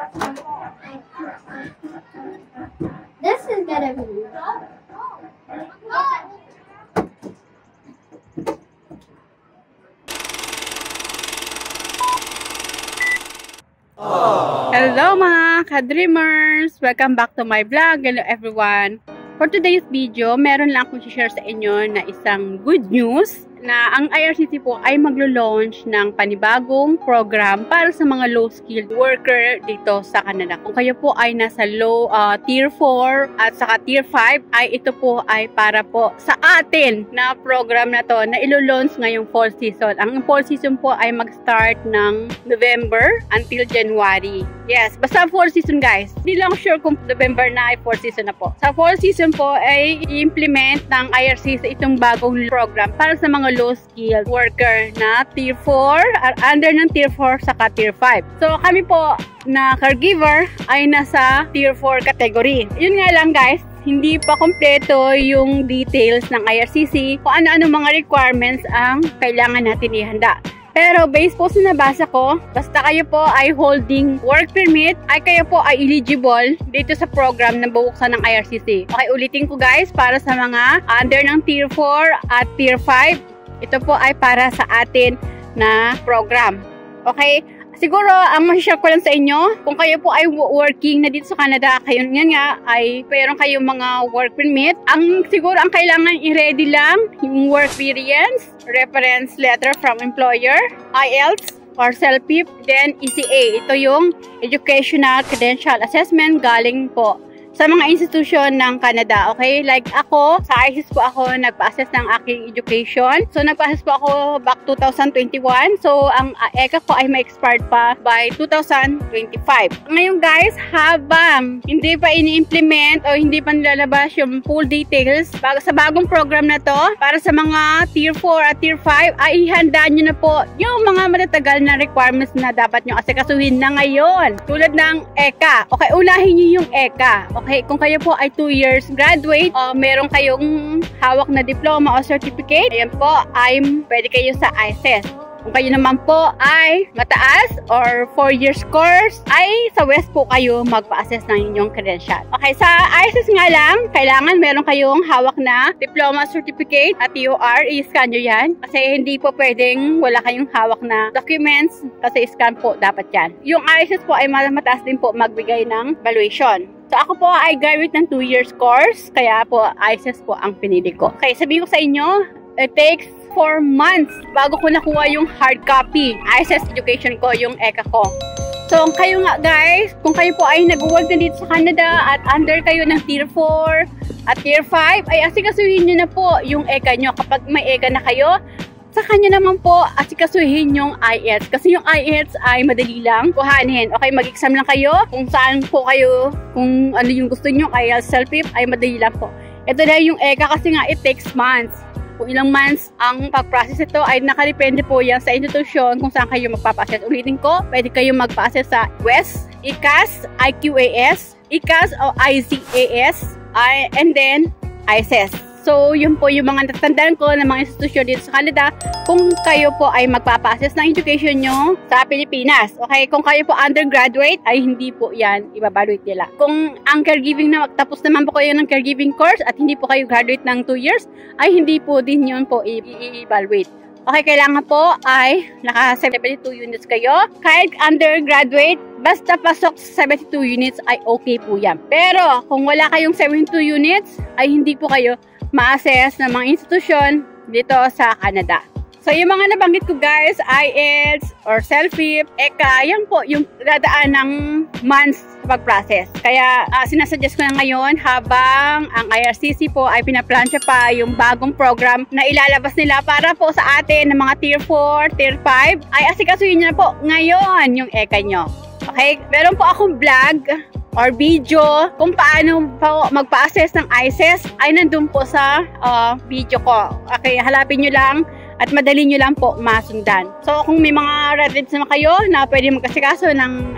This is gonna be. Hello mga ka-dreamers! Welcome back to my vlog. Hello everyone! For today's video, meron lang akong share sa inyo na isang good news na ang IRCC po ay maglo-launch ng panibagong program para sa mga low-skilled worker dito sa Canada. Kung kayo po ay nasa low tier 4 at saka tier 5, ay ito po ay para po sa atin na program na to na ilo-launch ngayong fall season. Ang fall season po ay mag-start ng November until January. Yes, basta fall season guys. Hindi lang sure kung November na ay fall season na po. Sa fall season po ay i-implement ng IRCC itong bagong program para sa mga low-skilled worker na tier 4 at under ng tier 4 saka tier 5. So kami po na caregiver ay nasa tier 4 category. Yun nga lang guys, hindi pa kompleto yung details ng IRCC kung ano-ano mga requirements ang kailangan natin ihanda. Pero based po sa nabasa ko, basta kayo po ay holding work permit, ay kayo po ay eligible dito sa program na bubuksan ng IRCC. Okay, ulitin ko guys, para sa mga under ng tier 4 at tier 5, ito po ay para sa atin na program. Okay? Siguro, ang masishare ko lang sa inyo, kung kayo po ay working na dito sa Canada, kayo nga ay mayroon kayong mga work permit. Siguro ang kailangan i-ready lang yung work experience, reference letter from employer, IELTS or self-PIP, then ECA. Ito yung Educational Credential Assessment galing po sa mga institusyon ng Canada, okay? Like ako, sa ISIS po ako nagpa-assess ng aking education. So, nagpa-assess po ako back 2021. So, ang ECA ko ay ma-expired pa by 2025. Ngayon guys, habang hindi pa ini-implement o hindi pa nilalabas yung full details sa bagong program na to, para sa mga tier 4 at tier 5, ay ihanda nyo na po yung mga matatagal na requirements na dapat nyo asikasuhin na ngayon. Tulad ng ECA. Okay, ulahin nyo yung ECA. Okay, kung kayo po ay 2 years graduate o meron kayong hawak na diploma o certificate, ayan po ay pwede kayo sa ISIS. Kung kayo naman po ay mataas or 4 years course, ay sa West po kayo magpa-assess ng inyong credential. Okay, sa ISIS nga lang, kailangan meron kayong hawak na diploma certificate at TOR, i-scan nyo yan. Kasi hindi po pwedeng wala kayong hawak na documents, kasi scan po dapat yan. Yung ISIS po ay mataas din po magbigay ng valuation. So ako po ay graduate ng 2 years course, kaya po ISIS po ang pinili ko. Okay, sabihin ko sa inyo, it takes 4 months bago ko nakuha yung hard copy ISIS education ko, yung ECA ko. So kayo nga guys, kung kayo po ay nag-work na dito sa Canada at under kayo ng tier 4 at tier 5, ay asikasuhin nyo na po yung ECA nyo. Kapag may ECA na kayo, sa kanya naman po asikasuhin yung IELTS. Kasi yung IELTS ay madali lang kuhanin. Okay, mag-exam lang kayo kung saan po kayo, kung ano yung gusto nyo, IELTS, self-PIP, ay madali lang po. Ito na yung ECA kasi nga it takes months. Kung ilang months ang pag-process ito ay nakadepende po yan sa institusyon kung saan kayo magpapa-assess. Ulitin ko, pwede kayo magpa-assess sa WES, ICAS, IQAS, ICAS o ICAS, and then ISIS. So, yun po yung mga natatandaan ko ng mga institusyon dito sa Canada kung kayo po ay magpapa-assess ng education nyo sa Pilipinas. Okay, kung kayo po undergraduate, ay hindi po yan i-evaluate nila. Kung ang caregiving na tapos naman po kayo ng caregiving course at hindi po kayo graduate ng 2 years, ay hindi po din yun po i-evaluate. Okay, kailangan po ay naka 72 units kayo. Kahit undergraduate, basta pasok sa 72 units ay okay po yan. Pero kung wala kayong 72 units, ay hindi po kayo ma-assess ng mga institusyon dito sa Canada. So, yung mga nabanggit ko guys, IELTS or self-PIP, ECA, yan po yung dadaan ng months sa pag-process. Kaya, sinasuggest ko na ngayon habang ang IRCC po ay pinaplansya pa yung bagong program na ilalabas nila para po sa atin ng mga tier 4, tier 5, ay asikasuhin nyo na po ngayon yung ECA nyo. Okay? Meron po akong vlog or video kung paano po magpa-assess ng ISIS ay nandun po sa video ko. Okay, halapin nyo lang at madali nyo lang po masundan. So, kung may mga relatives naman kayo na pwede magkasikaso ng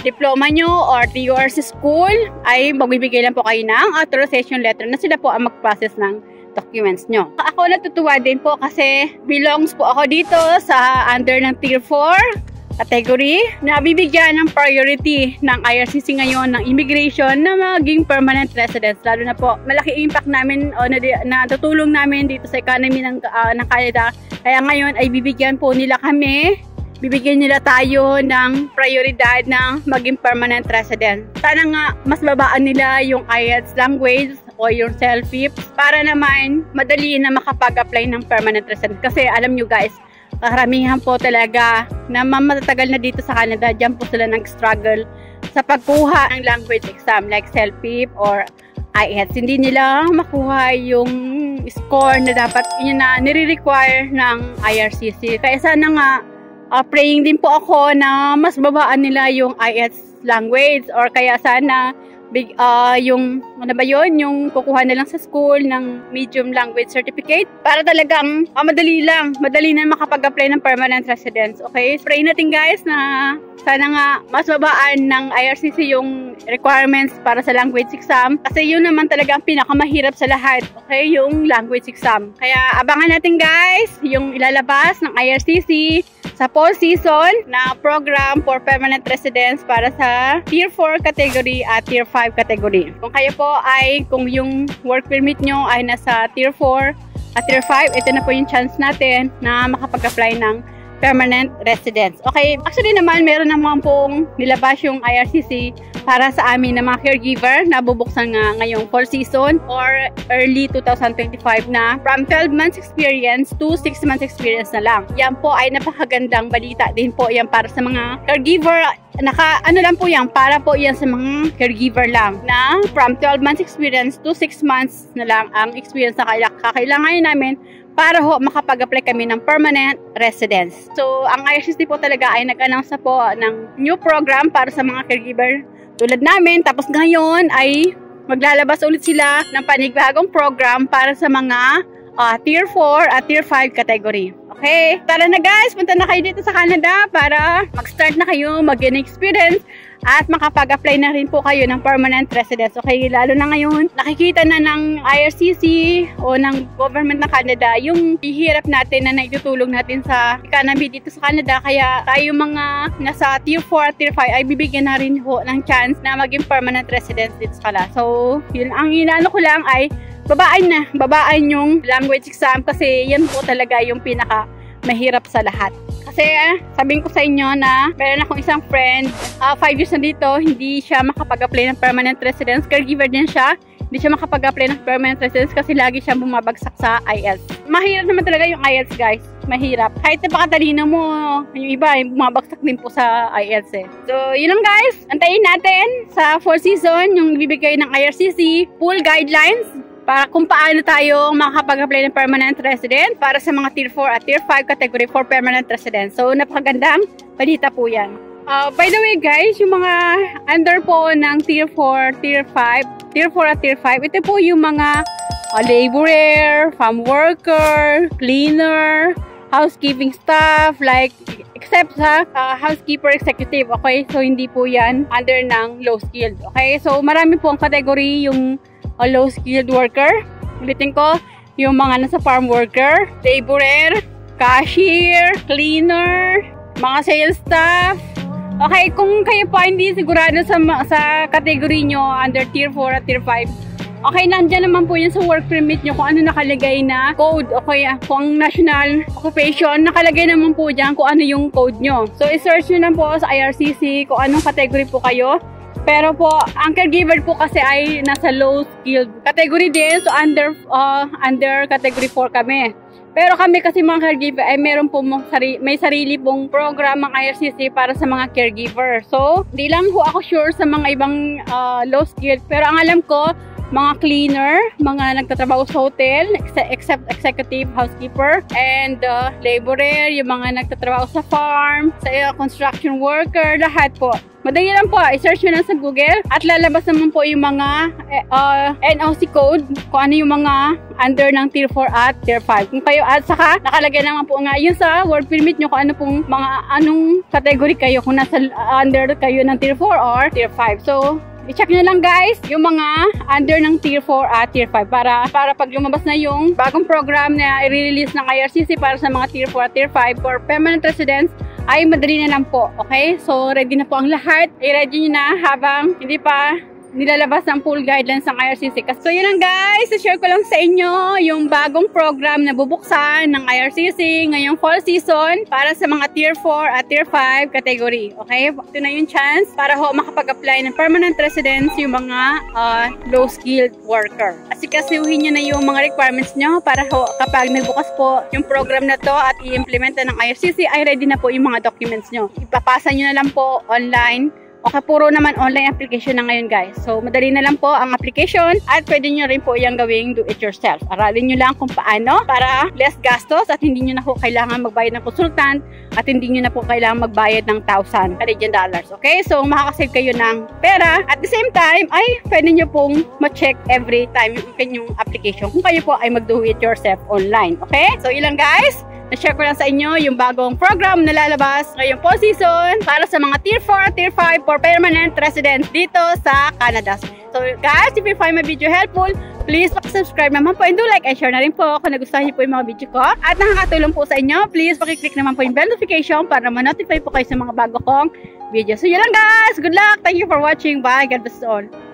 diploma nyo or TOR sa school, ay magbibigay lang po kayo ng authorization letter na sila po ang mag-process ng documents nyo. Ako natutuwa din po kasi belongs po ako dito sa under ng tier 4 category na bibigyan ng priority ng IRCC ngayon ng immigration na maging permanent residents. Lalo na po, malaki impact namin o na tutulong namin dito sa economy ng Canada. Kaya ngayon ay bibigyan po nila kami, bibigyan nila tayo ng prioridad ng maging permanent resident. Sana nga mas babaan nila yung IELTS language o yung self-PIPS para naman madali na makapag-apply ng permanent resident. Kasi alam nyo guys, karamihan po talaga na matatagal na dito sa Canada, dyan po sila nag-struggle sa pagkuha ng language exam like self-PIP or IELTS. Hindi nila makuha yung score na dapat yun na nire-require ng IRCC. Kaya sana nga, praying din po ako na mas babaan nila yung IELTS language or kaya sana yung ano ba yun, yung kukuha na lang sa school ng medium language certificate para talagang madali na makapag-apply ng permanent residence. Okay, pray natin guys na sana nga mas babaan ng IRCC yung requirements para sa language exam kasi yun naman talaga ang pinakamahirap sa lahat. Okay, yung language exam. Kaya abangan natin guys yung ilalabas ng IRCC sa fall season na program for permanent residents para sa Tier 4 category at Tier 5 category. Kung kayo po kung yung work permit nyo ay nasa Tier 4 at Tier 5, ito na po yung chance natin na makapag-apply ng permanent residence. Okay, actually naman meron naman pong nilabas yung IRCC para sa amin na mga caregiver na bubuksan nga ngayong fall season or early 2025 na from 12 months experience to 6 months experience na lang. Yan po ay napakagandang balita din po yan para sa mga caregiver. Ano lang po yan, para po yan sa mga caregiver lang na from 12 months experience to 6 months na lang ang experience na kakailangan namin para ho makapag-apply kami ng permanent residence. So, ang IRCC po talaga ay nag-announce na po ng new program para sa mga caregiver tulad namin. Tapos ngayon ay maglalabas ulit sila ng panibagong program para sa mga Tier 4 at Tier 5 category. Okay, tara na guys, punta na kayo dito sa Canada para mag-start na kayo, mag-gain experience at makapag-apply na rin po kayo ng permanent residence. Okay, lalo na ngayon, nakikita na ng IRCC o ng government ng Canada yung hihirap natin na naitutulong natin sa economy dito sa Canada. Kaya kayo mga nasa Tier 4 at Tier 5 ay bibigyan na rin ho ng chance na maging permanent residence dito sa Canada. So, yun ang inaano ko lang ay babaan yung language exam kasi yan po talaga yung pinaka mahirap sa lahat. Kasi sabihin ko sa inyo na meron akong isang friend, 5 years na dito, hindi siya makapag-apply ng permanent residence. Caregiver din siya, hindi siya makapag-apply ng permanent residence kasi lagi siyang bumabagsak sa IELTS. Mahirap naman talaga yung IELTS guys, mahirap. Kahit napakatalino mo, yung iba bumabagsak din po sa IELTS eh. So yun lang guys, antayin natin sa fall season yung bibigay ng IRCC full guidelines para kung paano tayo makakapag-apply ng permanent resident para sa mga Tier 4 at Tier 5 category for permanent resident. So, napakagandang balita po yan. By the way guys, yung mga under po ng Tier 4, Tier 5, Tier 4 at Tier 5, ito po yung mga laborer, farm worker, cleaner, housekeeping staff, like except sa housekeeper executive. Okay, so hindi po yan under ng low skilled. Okay, so marami po ang category yung low skilled worker. Ulitin ko, yung mga nasa farm worker, laborer, cashier, cleaner, mga sales staff. Okay, kung kayo po hindi sigurado sa category nyo under Tier 4 at Tier 5, okay, nandyan naman po yun sa work permit nyo kung ano nakalagay na code. Okay, kung national occupation, nakalagay naman po dyan kung ano yung code nyo. So, i-search nyo lang po sa IRCC kung anong category po kayo. Pero po, ang caregiver po kasi ay nasa low skilled category din. So, under category 4 kami. Pero kami kasi mga caregiver ay meron po may sarili pong program ng IRCC para sa mga caregiver. So, di lang po ako sure sa mga ibang low skilled. Pero ang alam ko, mga cleaner, mga nagtatrabaho sa hotel, except executive housekeeper, and laborer, yung mga nagtatrabaho sa farm, sa construction worker, lahat po. Madali lang po, i-search nyo lang sa Google at lalabas naman po yung mga NOC code kung ano yung mga under ng Tier 4 at Tier 5. Kung kayo at saka nakalagay naman po nga yun sa work permit nyo kung ano pong anong category kayo, kung nasa under kayo ng Tier 4 or Tier 5. So, i-check nyo lang guys yung mga under ng Tier 4 at Tier 5 para pag lumabas na yung bagong program na i-release ng IRCC para sa mga Tier 4 at Tier 5 for permanent residents, ay madali na lang po. Okay? So, ready na po ang lahat. I-ready nyo na habang hindi pa nilalabas ang full guidelines ng IRCC. So yun lang guys, share ko lang sa inyo yung bagong program na bubuksan ng IRCC ngayong fall season para sa mga Tier 4 at Tier 5 category. Okay? Ito na yung chance para ho makapag-apply ng permanent residence yung mga low-skilled worker. Asikasuhin nyo na yung mga requirements nyo para ho kapag nagbukas po yung program na to at i-implement na ng IRCC ay ready na po yung mga documents nyo. Ipapasa nyo na lang po online. Okay, puro naman online application na ngayon guys. So, madali na lang po ang application at pwede nyo rin po yung gawing do it yourself. Aralin nyo lang kung paano para less gastos at hindi nyo na po kailangan magbayad ng consultant at hindi nyo na po kailangan magbayad ng 1,000 Canadian dollars. Okay? So, makakasave kayo ng pera. At the same time, ay pwede nyo pong ma-check every time yung inyong application kung kayo po ay mag-do it yourself online. Okay? So, ilang guys. Na-share ko lang sa inyo yung bagong program na lalabas ngayong fall season para sa mga Tier 4, Tier 5 for permanent residents dito sa Canada. So guys, if you find my video helpful, please subscribe naman po and do like and share na rin po kung nagustuhan niyo po yung mga video ko. At nakakatulong po sa inyo, please pakiclick naman po yung bell notification para ma-notify po kayo sa mga bago kong video. So yun lang guys, good luck, thank you for watching, bye, God bless all.